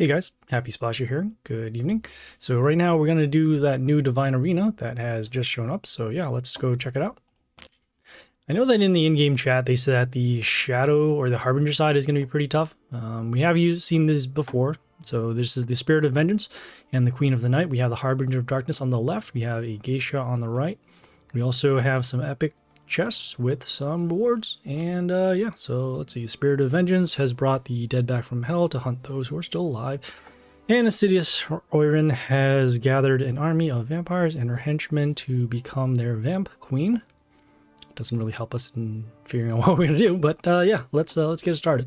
Hey guys, Happy Splasher here. Good evening. So right now we're going to do that new Divine Arena that has just shown up. So yeah, let's go check it out. I know that in the in-game chat they said that the Shadow or the Harbinger side is going to be pretty tough. We have seen this before. So this is the Spirit of Vengeance and the Queen of the Night. We have the Harbinger of Darkness on the left. We have a Geisha on the right. We also have some epic chests with some rewards, and yeah, so let's see. Spirit of Vengeance has brought the dead back from hell to hunt those who are still alive, and Assidious Oirin has gathered an army of vampires and her henchmen to become their vamp queen. Doesn't really help us in figuring out what we're gonna do, but yeah, let's get it started.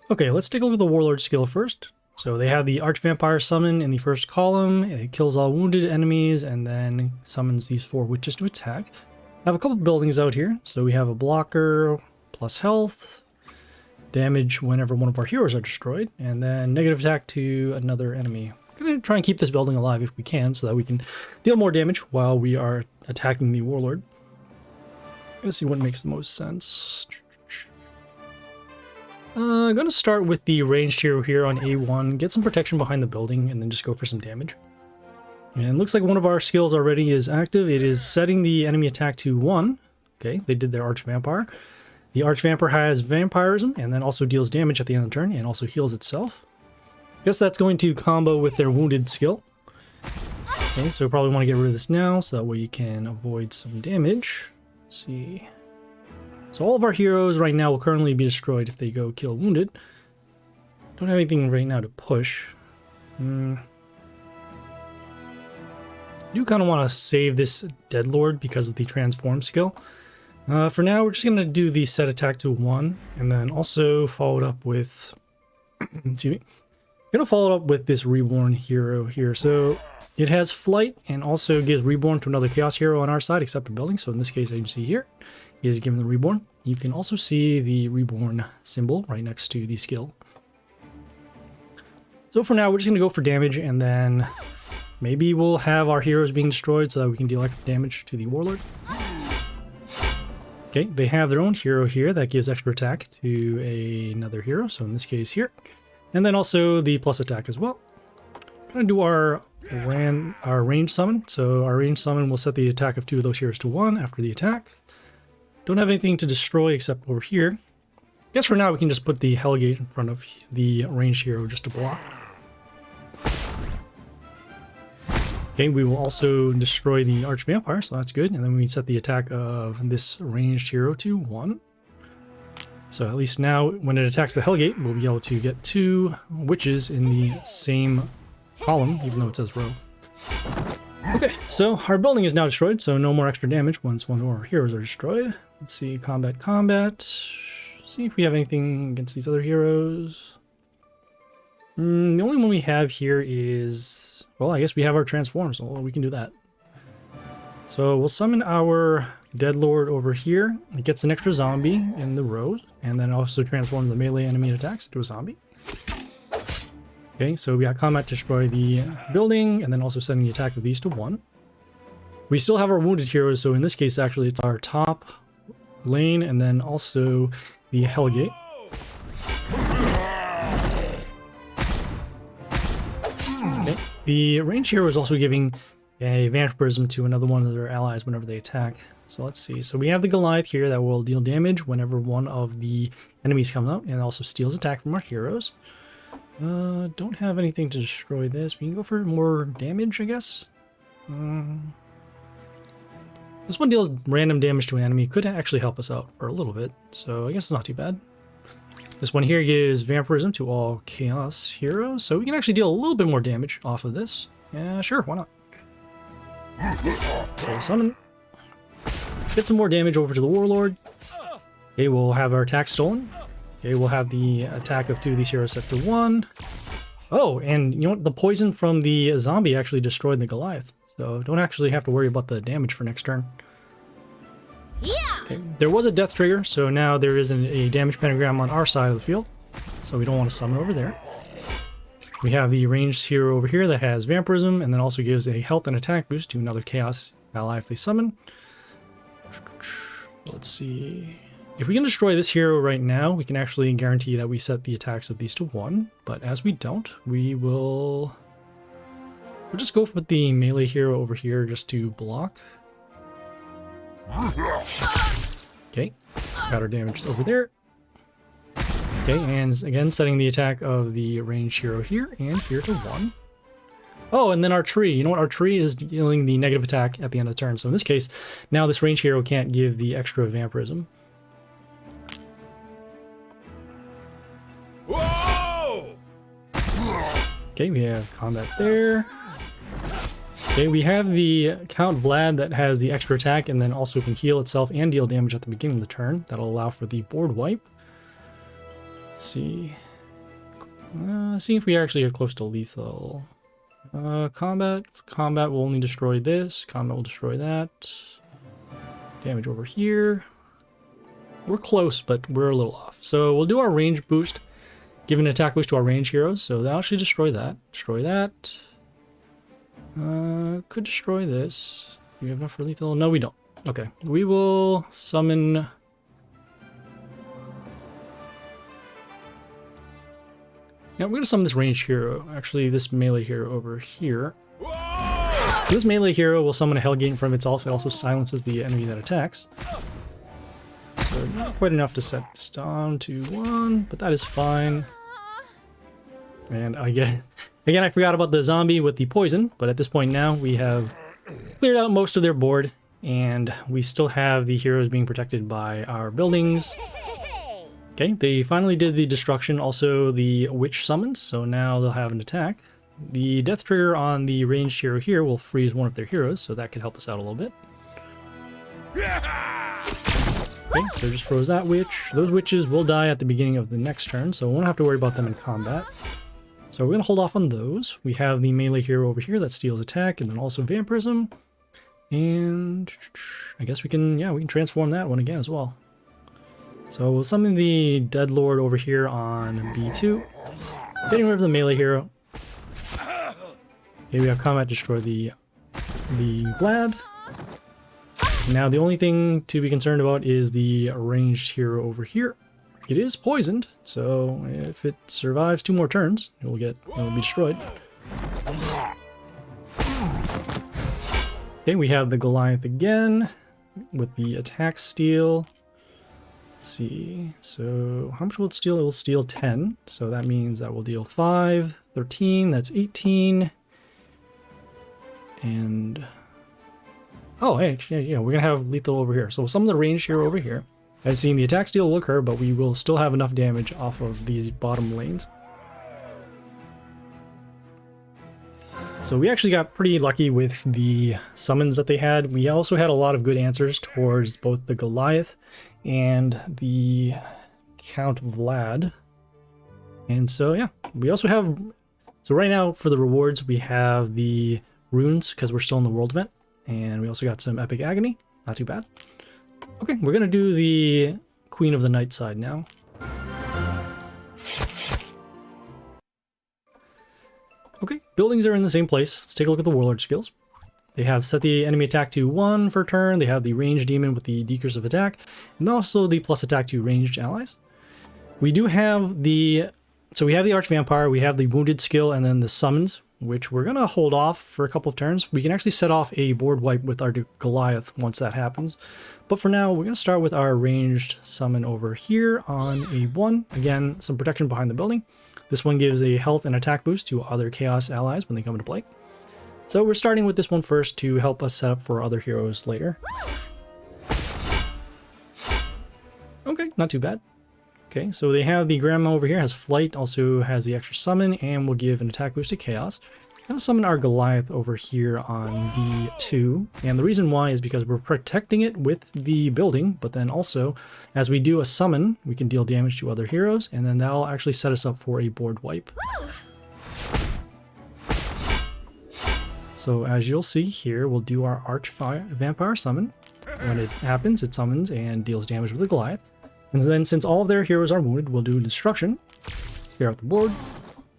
Okay, let's take a look at the Warlord skill first. So they have the Archvampire summon in the first column. It kills all wounded enemies and then summons these 4 witches to attack. I have a couple buildings out here. So we have a blocker plus health, damage whenever one of our heroes are destroyed, and then negative attack to another enemy. I'm going to try and keep this building alive if we can so that we can deal more damage while we are attacking the Warlord. Let's see what makes the most sense. I'm going to start with the ranged hero here on A1, get some protection behind the building, and then just go for some damage. And it looks like one of our skills already is active. It is setting the enemy attack to 1. Okay, they did their Archvampire. The Archvampire has Vampirism, and then also deals damage at the end of the turn, and also heals itself. Guess that's going to combo with their Wounded skill. Okay, so probably want to get rid of this now, so that way you can avoid some damage. Let's see. So all of our heroes right now will currently be destroyed if they go kill wounded. Don't have anything right now to push. I do kind of want to save this Deadlord because of the transform skill. For now, we're just going to do the set attack to 1, and then also follow it up with... excuse me. I'm going to follow it up with this Reborn hero here. So it has Flight and also gives Reborn to another Chaos hero on our side except a building. So in this case, as you see here, is given the Reborn. You can also see the Reborn symbol right next to the skill. So for now, we're just going to go for damage, and then maybe we'll have our heroes being destroyed so that we can deal extra damage to the Warlord. Okay, they have their own hero here that gives extra attack to another hero, so in this case here. And then also the plus attack as well. Going to do our range summon. So our range summon will set the attack of 2 of those heroes to 1 after the attack. Don't have anything to destroy except over here. Guess for now we can just put the Hellgate in front of the ranged hero just to block. Okay, we will also destroy the Archvampire, so that's good. And then we set the attack of this ranged hero to 1. So at least now when it attacks the Hellgate, we'll be able to get 2 witches in the same column, even though it says row. Okay, so our building is now destroyed, so no more extra damage once one of our heroes are destroyed. Let's see, combat. See if we have anything against these other heroes. The only one we have here is... well, I guess we have our transform, so we can do that. So we'll summon our Deadlord over here. It gets an extra zombie in the rows, and then also transforms the melee enemy attacks into a zombie. Okay, so we got combat to destroy the building, and then also setting the attack of these to 1. We still have our wounded heroes, so in this case, actually, it's our top lane, and then also the Hellgate. Okay. The ranged hero is also giving a Vampirism to another one of their allies whenever they attack. So let's see. So we have the Goliath here that will deal damage whenever one of the enemies comes out, and also steals attack from our heroes. Don't have anything to destroy this. We can go for more damage, I guess. This one deals random damage to an enemy. Could actually help us out for a little bit, so I guess it's not too bad. This one here gives Vampirism to all Chaos heroes, so we can actually deal a little bit more damage off of this. Yeah, sure, why not? So summon. Get some more damage over to the Warlord. Okay, we'll have our attack stolen. Okay, we'll have the attack of 2 of these heroes set to 1. Oh, and you know what? The poison from the zombie actually destroyed the Goliath. So don't actually have to worry about the damage for next turn. Yeah. Okay, there was a death trigger, so now there is a damage pentagram on our side of the field. So we don't want to summon over there. We have the ranged hero over here that has Vampirism, and then also gives a health and attack boost to another Chaos ally if they summon. Let's see. If we can destroy this hero right now, we can actually guarantee that we set the attacks of these to 1. But as we don't, we'll just go with the melee hero over here just to block. Okay, got our damage over there. Okay, and again setting the attack of the ranged hero here and here to 1. Oh, and then our tree. You know what? Our tree is dealing the negative attack at the end of the turn. So in this case, now this ranged hero can't give the extra vampirism. Whoa! Okay, we have combat there. Okay, we have the Count Vlad that has the extra attack and then also can heal itself and deal damage at the beginning of the turn. That'll allow for the board wipe. Let's see. See if we actually are close to lethal. Combat will only destroy this. Combat will destroy that. Damage over here. We're close, but we're a little off. So we'll do our range boost. Give an attack boost to our range heroes. So that'll actually destroy that. Destroy that. Could destroy this. Do we have enough for lethal? No, we don't. Okay. We will summon... Yeah, we're going to summon this ranged hero. Actually, this melee hero over here. So this melee hero will summon a Hellgate in front of itself. It also silences the enemy that attacks. So not quite enough to set this down to 1, but that is fine. And again, I forgot about the zombie with the poison, but at this point now we have cleared out most of their board, and we still have the heroes being protected by our buildings. Okay, they finally did the destruction, also the witch summons, so now they'll have an attack. The death trigger on the ranged hero here will freeze one of their heroes, so that could help us out a little bit. Okay, so just froze that witch. Those witches will die at the beginning of the next turn, so we won't have to worry about them in combat. So we're going to hold off on those. We have the melee hero over here that steals attack and then also vampirism. And I guess we can transform that one again as well. So we'll summon the Dead Lord over here on B2. Getting rid of the melee hero. Okay, we have combat destroy the Vlad. Now the only thing to be concerned about is the ranged hero over here. It is poisoned, so if it survives 2 more turns, it will be destroyed. Okay, we have the Goliath again with the attack steal. Let's see, so how much will it steal? It will steal 10, so that means that will deal 5, 13, that's 18. And oh, hey, yeah, we're gonna have lethal over here. So some of the range here over here. As seen, the attack steal will occur, but we will still have enough damage off of these bottom lanes. So we actually got pretty lucky with the summons that they had. We also had a lot of good answers towards both the Goliath and the Count Vlad. And so, yeah, we also have... So right now, for the rewards, we have the runes, because we're still in the world event. And we also got some Epic Agony. Not too bad. Okay, we're going to do the Queen of the Night side now. Okay, buildings are in the same place. Let's take a look at the Warlord skills. They have set the enemy attack to 1 for turn. They have the ranged demon with the decrease of attack, and also the plus attack to ranged allies. We do have the... So we have the Arch Vampire, we have the wounded skill, and then the summons, which we're going to hold off for a couple of turns. We can actually set off a board wipe with our Goliath once that happens. But for now, we're going to start with our ranged summon over here on a 1. Again, some protection behind the building. This one gives a health and attack boost to other Chaos allies when they come into play. So we're starting with this one first to help us set up for other heroes later. Okay, not too bad. Okay, so they have the Grandma over here, has flight, also has the extra summon, and will give an attack boost to Chaos. I'm going to summon our Goliath over here on B2, and the reason why is because we're protecting it with the building, but then also, as we do a summon, we can deal damage to other heroes, and then that'll actually set us up for a board wipe. So as you'll see here, we'll do our Arch Vampire summon. When it happens, it summons and deals damage with the Goliath. And then since all of their heroes are wounded, we'll do destruction. Clear out the board.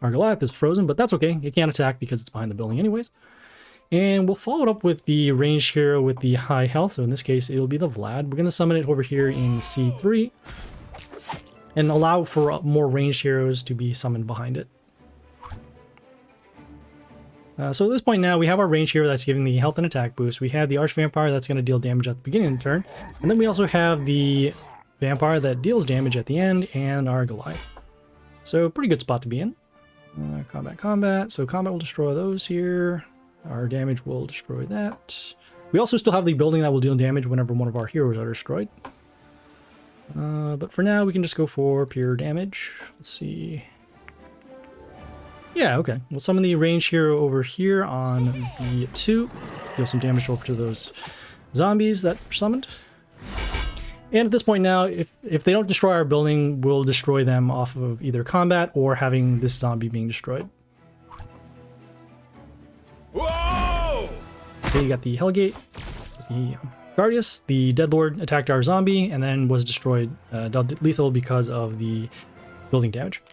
Our Goliath is frozen, but that's okay. It can't attack because it's behind the building anyways. And we'll follow it up with the ranged hero with the high health. So in this case, it'll be the Vlad. We're going to summon it over here in C3 and allow for more ranged heroes to be summoned behind it. So at this point now, we have our ranged hero that's giving the health and attack boost. We have the Arch Vampire that's going to deal damage at the beginning of the turn. And then we also have the Vampire that deals damage at the end, and our Goliath. So pretty good spot to be in. Combat. So combat will destroy those here. Our damage will destroy that. We also still have the building that will deal damage whenever one of our heroes are destroyed. But for now, we can just go for pure damage. Let's see. Yeah, okay. We'll summon the ranged hero over here on B2. Deal some damage over to those zombies that are summoned. And at this point now, if they don't destroy our building, we'll destroy them off of either combat or having this zombie being destroyed. Whoa! Okay, you got the Hellgate, the Guardius, the Deadlord attacked our zombie and then was destroyed, lethal because of the building damage.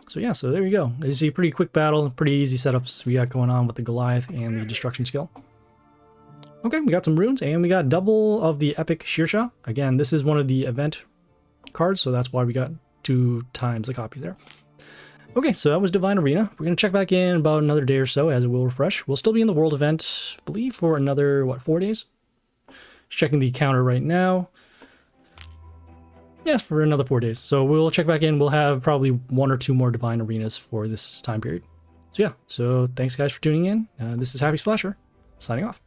So yeah, so there you go. As you see, pretty quick battle, pretty easy setups we got going on with the Goliath and the destruction skill. Okay, we got some runes and we got double of the Epic Shearsha. Again, this is one of the event cards, so that's why we got 2 times the copies there. Okay, so that was Divine Arena. We're going to check back in about another day or so as it will refresh. We'll still be in the world event, I believe, for another, 4 days? Just checking the counter right now. Yes, for another 4 days. So we'll check back in. We'll have probably 1 or 2 more Divine Arenas for this time period. So yeah, so thanks guys for tuning in. This is Happy Splasher, signing off.